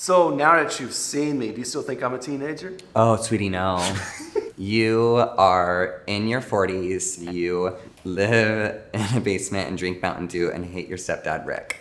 So now that you've seen me, do you still think I'm a teenager? Oh, sweetie, no. You are in your 40s. You live in a basement and drink Mountain Dew and hate your stepdad, Rick.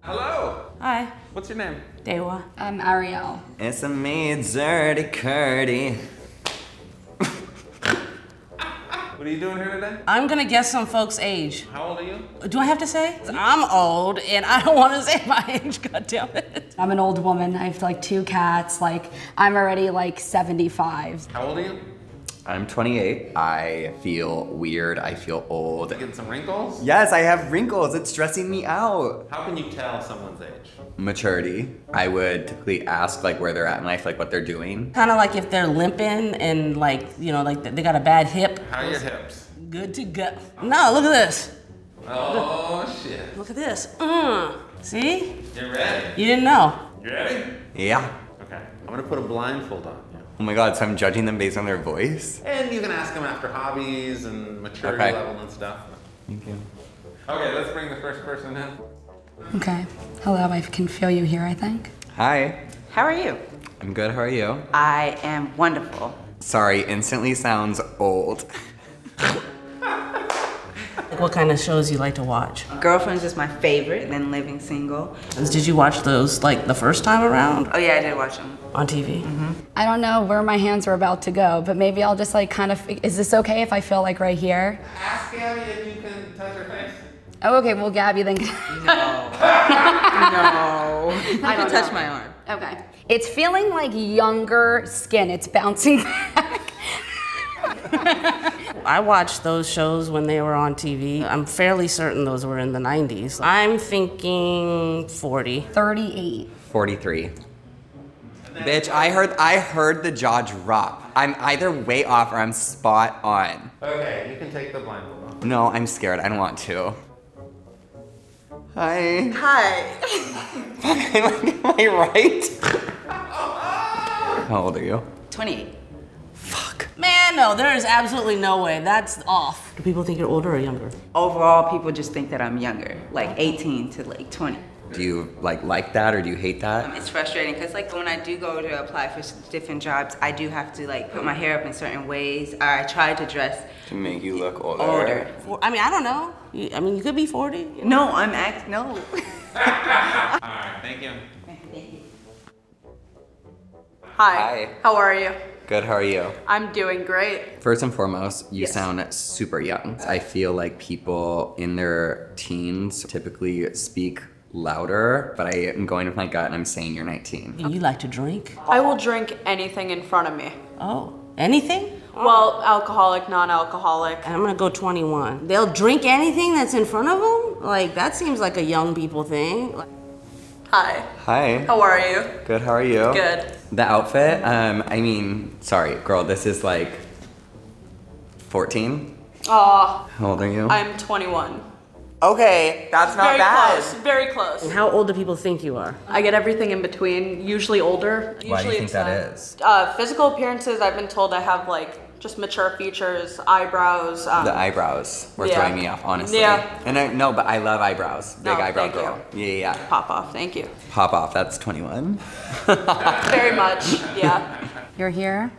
Hello. Hi, What's your name? Dewa. I'm Ariel. It's a me, Dirty Curdy. What are you doing here today? I'm gonna guess some folks' age. How old are you? Do I have to say? I'm old and I don't wanna say my age, goddammit. I'm an old woman. I have like 2 cats. Like, I'm already like 75. How old are you? I'm 28. I feel weird. I feel old. Getting some wrinkles? Yes, I have wrinkles. It's stressing me out. How can you tell someone's age? Maturity. I would typically ask like where they're at in life, like what they're doing. Kinda like if they're limping and like, you know, like they got a bad hip. How are your hips? Good to go. No, look at this. Oh, shit. Look at this. See? You ready? You didn't know. You ready? Yeah. Okay. I'm gonna put a blindfold on you. Oh my God, so I'm judging them based on their voice? And you can ask them after hobbies and maturity Okay. level and stuff. Thank you. Okay, let's bring the first person in. Okay. Hello, I can feel you here, I think. Hi. How are you? I'm good, how are you? I am wonderful. Sorry, instantly sounds old. Like what kind of shows you like to watch? Girlfriends is my favorite, then Living Single. Did you watch those like the first time around Oh yeah, I did watch them. on TV? I don't know where my hands are about to go, but maybe I'll just like kind of, is this okay if I feel like right here? Ask Gabby if you can touch her face. Oh, okay, well, Gabby, then. No. I can touch my arm. Okay. It's feeling like younger skin. It's bouncing back. I watched those shows when they were on TV. I'm fairly certain those were in the 90s. I'm thinking 40. 38. 43. Bitch, I heard the jaw drop. I'm either way off or I'm spot on. Okay, you can take the blindfold off. No, I'm scared, I don't want to. Hi. Hi. Am I right? How old are you? 28. Fuck. Man, no, there is absolutely no way. That's off. Do people think you're older or younger? Overall, people just think that I'm younger, like 18 to like 20. Do you like that or do you hate that? It's frustrating because like when I do go to apply for different jobs, I do have to like put my hair up in certain ways. Or I try to dress To make you look older. older. I mean, I don't know. I mean, you could be 40. No, no. Alright, thank you. Hi. How are you? Good, how are you? I'm doing great. First and foremost, you Yes. sound super young. I feel like people in their teens typically speak louder, but I am going with my gut and I'm saying you're 19. You like to drink? I will drink anything in front of me. Oh, anything? Well, alcoholic, non-alcoholic. I'm gonna go 21. They'll drink anything that's in front of them? Like, that seems like a young people thing. Hi. Hi. How are you? Good, how are you? Good. The outfit, I mean, sorry, girl, this is like 14? Aw, How old are you? I'm 21. Okay, that's not Very bad. close, very close. How old do people think you are? I get everything in between, usually older. Why do Usually you think it's, that is? Physical appearances, I've been told I have like just mature features, eyebrows. The eyebrows were Yeah. throwing me off, honestly. Yeah. And no, but I love eyebrows. Big No, eyebrow thank girl. Yeah. Pop off, thank you. Pop off, that's 21. Very much, yeah. You're here?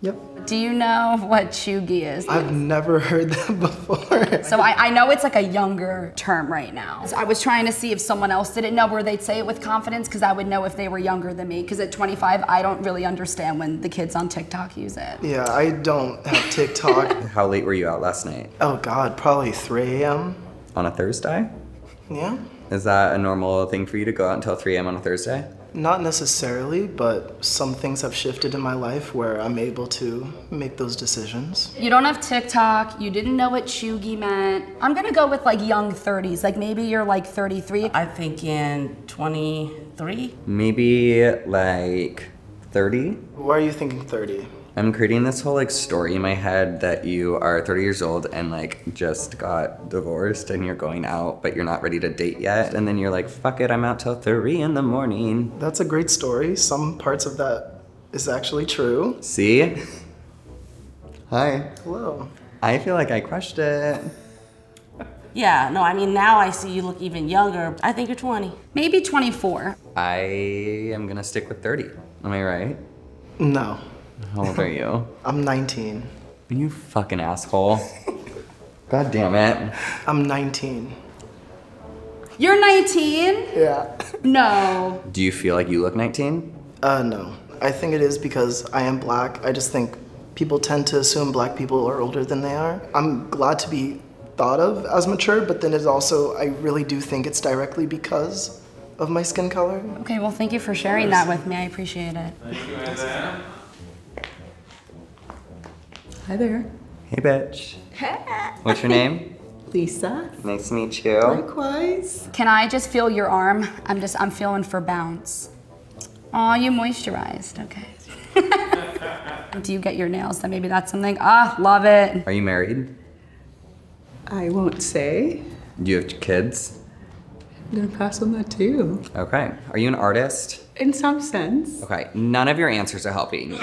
Yep. Do you know what chuggy is? I've never heard that before. So I know it's like a younger term right now. So I was trying to see if someone else didn't know where they'd say it with confidence because I would know if they were younger than me. Because at 25, I don't really understand when the kids on TikTok use it. Yeah, I don't have TikTok. How late were you out last night? Oh God, probably 3 a.m. On a Thursday? Yeah? Is that a normal thing for you to go out until 3 a.m. on a Thursday? Not necessarily, but some things have shifted in my life where I'm able to make those decisions. You don't have TikTok, you didn't know what chuggy meant. I'm gonna go with like young 30s, like maybe you're like 33. I'm thinking 23. Maybe like 30? Why are you thinking 30? I'm creating this whole like story in my head that you are 30 years old and like just got divorced and you're going out, but you're not ready to date yet. And then you're like, fuck it, I'm out till 3 in the morning. That's a great story. Some parts of that is actually true. See? Hi. Hello. I feel like I crushed it. Yeah, no, I mean, now I see you look even younger. I think you're 20. Maybe 24. I am gonna stick with 30. Am I right? No, How old are you? I'm 19. You fucking asshole. God damn it. I'm 19. You're 19? Yeah. No. Do you feel like you look 19? No. I think it is because I am black. I just think people tend to assume black people are older than they are. I'm glad to be thought of as mature, but then it's also, I really do think it's directly because of my skin color. Okay, well, thank you for sharing that with me. I appreciate it. Thank you, Isaiah. Hi there. Hey, bitch. What's your name? Lisa. Nice to meet you. Likewise. Can I just feel your arm? I'm feeling for bounce. Aw, you moisturized, okay. Do you get your nails done? Maybe that's something. Ah, love it. Are you married? I won't say. Do you have kids? I'm gonna pass on that too. Okay. Are you an artist? In some sense. Okay. None of your answers are helping me.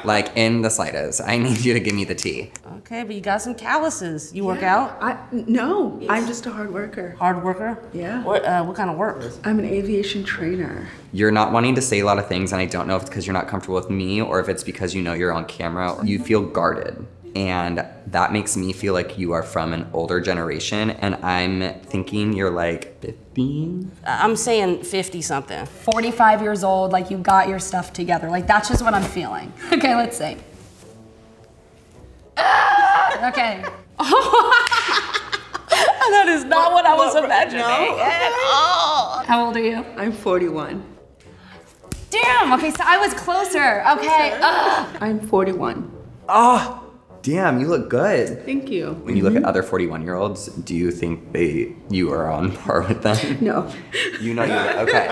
Like, in the slightest. I need you to give me the tea. Okay, but you got some calluses. You work out? No, I'm just a hard worker. Hard worker? Yeah. What kind of work? I'm an aviation trainer. You're not wanting to say a lot of things, and I don't know if it's because you're not comfortable with me or if it's because you know you're on camera. You feel guarded. And that makes me feel like you are from an older generation, and I'm thinking you're like 50? I'm saying 50 something. 45 years old, like you got your stuff together. Like that's just what I'm feeling. Okay, let's see. Okay. That is not what I was imagining at all. How old are you? I'm 41. Damn, okay, so I was closer. Okay. I'm 41. Oh, damn, you look good. Thank you. When you look at other 41-year-olds, do you think you are on par with them? No. You know you okay.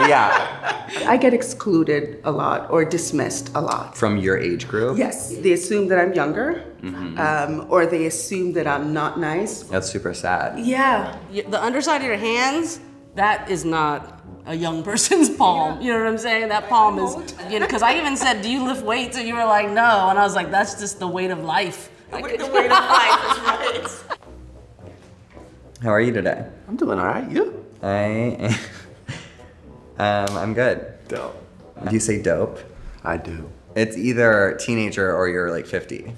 Yeah. I get excluded a lot or dismissed a lot. From your age group? Yes. They assume that I'm younger, or they assume that I'm not nice. That's super sad. Yeah. The underside of your hands, that is not a young person's palm. You know what I'm saying? That palm is, you know, because I even said, do you lift weights? And you were like, no. And I was like, that's just the weight of life. The weight of life is right. How are you today? I'm doing all right. You? I'm good. Dope. Do you say dope? I do. It's either teenager or you're like 50.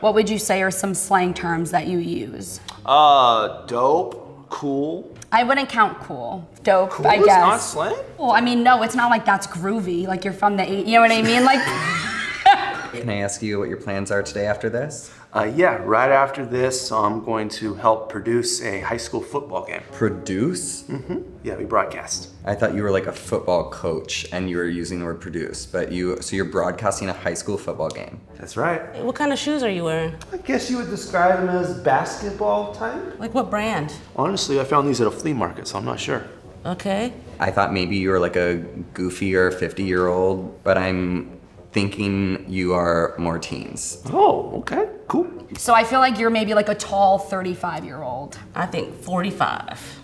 What would you say are some slang terms that you use? Dope, cool. I wouldn't count cool. Dope, Cool I is guess. not slang? Well, I mean, no, it's not like that's groovy. Like you're from the 80s, you know what I mean? Like. Can I ask you what your plans are today after this? Yeah, right after this, I'm going to help produce a high school football game. Produce? Yeah, we broadcast. I thought you were like a football coach and you were using the word produce, but so you're broadcasting a high school football game. That's right. What kind of shoes are you wearing? I guess you would describe them as basketball type? Like what brand? Honestly, I found these at a flea market, so I'm not sure. Okay. I thought maybe you were like a goofier 50-year-old, but I'm thinking you are more teens. Oh, okay, cool. So I feel like you're maybe like a tall 35-year-old. I think 45.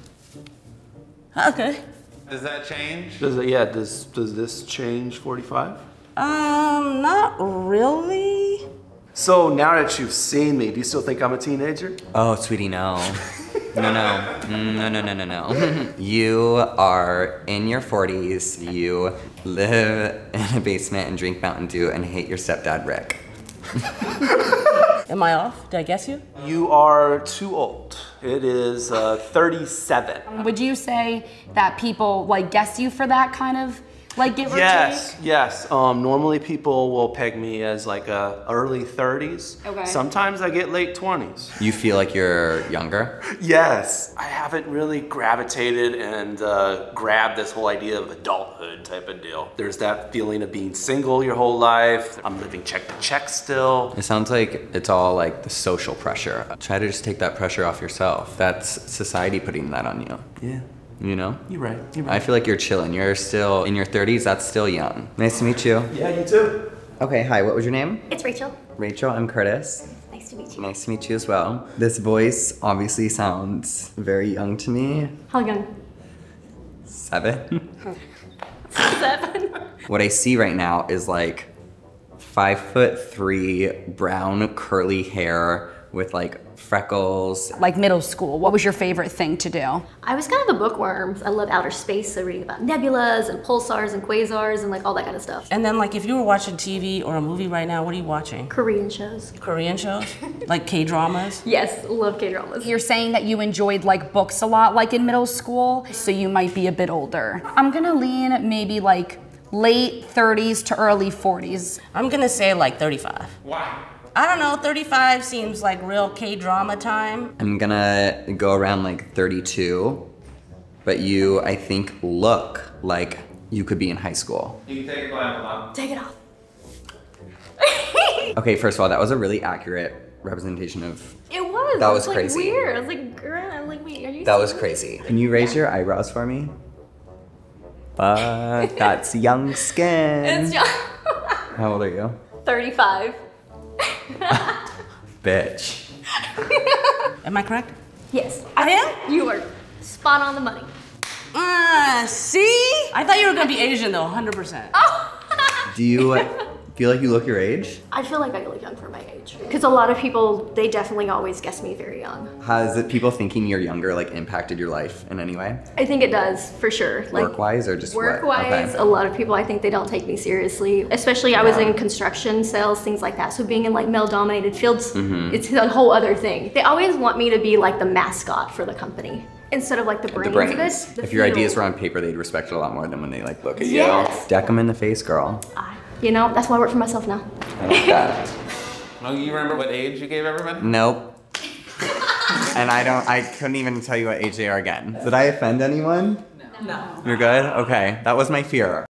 Okay. Does that change? Does this change 45? Not really. So now that you've seen me, do you still think I'm a teenager? Oh, sweetie, no. No. You are in your 40s, you live in a basement and drink Mountain Dew and hate your stepdad, Rick. Am I off? Did I guess you? You are too old. It is 37. Would you say that people like guess you for that kind of like give or Yes, take? yes. Normally people will peg me as like early 30s. Okay. Sometimes I get late 20s. You feel like you're younger? Yes. I haven't really gravitated and grabbed this whole idea of adulthood type of deal. There's that feeling of being single your whole life. I'm living check to check still. It sounds like it's all like the social pressure. Try to just take that pressure off yourself. That's society putting that on you. Yeah. You know? You're right. You're right. I feel like you're chilling. You're still in your 30s. That's still young. Nice to meet you. Yeah, you too. Okay, hi. What was your name? It's Rachel. Rachel. I'm Curtis. Nice to meet you. Nice to meet you as well. This voice obviously sounds very young to me. How young? 7. 7. What I see right now is like 5'3", brown curly hair with like freckles. Like middle school, what was your favorite thing to do? I was kind of a bookworm. I love outer space, so reading about nebulas and pulsars and quasars and like all that kind of stuff. And then like if you were watching TV or a movie right now, what are you watching? Korean shows. Korean shows? Like K-dramas? Yes, love K-dramas. You're saying that you enjoyed like books a lot like in middle school, so you might be a bit older. I'm gonna lean maybe like late 30s to early 40s. I'm gonna say like 35. Why? I don't know, 35 seems like real K-drama time. I'm gonna go around like 32, but you, I think, look like you could be in high school. You can take it off. Take it off. Okay, first of all, that was a really accurate representation of. It was. That It was like crazy. weird. I was like, girl, I'm like, wait, are you That was serious? crazy. Can you raise your eyebrows for me? Fuck, that's young skin. It's young. How old are you? 35. Bitch. Am I correct? Yes. I am? You are spot on the money. See? I thought you were gonna be Asian though, 100%. Do you feel like you look your age? I feel like I look young for my age. Because a lot of people, they definitely always guess me very young. Has it people thinking you're younger like impacted your life in any way? I think it does, for sure. Like, Work-wise or just what? work-wise, Okay. a lot of people, I think they don't take me seriously. Especially I was in construction, sales, things like that. So being in like male-dominated fields, it's a whole other thing. They always want me to be like the mascot for the company. Instead of like the brains, The brains. of it. The If your feel. ideas were on paper, they'd respect it a lot more than when they like look at Yes. you. Deck them in the face, girl. You know, that's why I work for myself now. I like that. Oh, you remember what age you gave everybody? Nope. And I couldn't even tell you what age they are again. Did I offend anyone? No. You're good? Okay, that was my fear.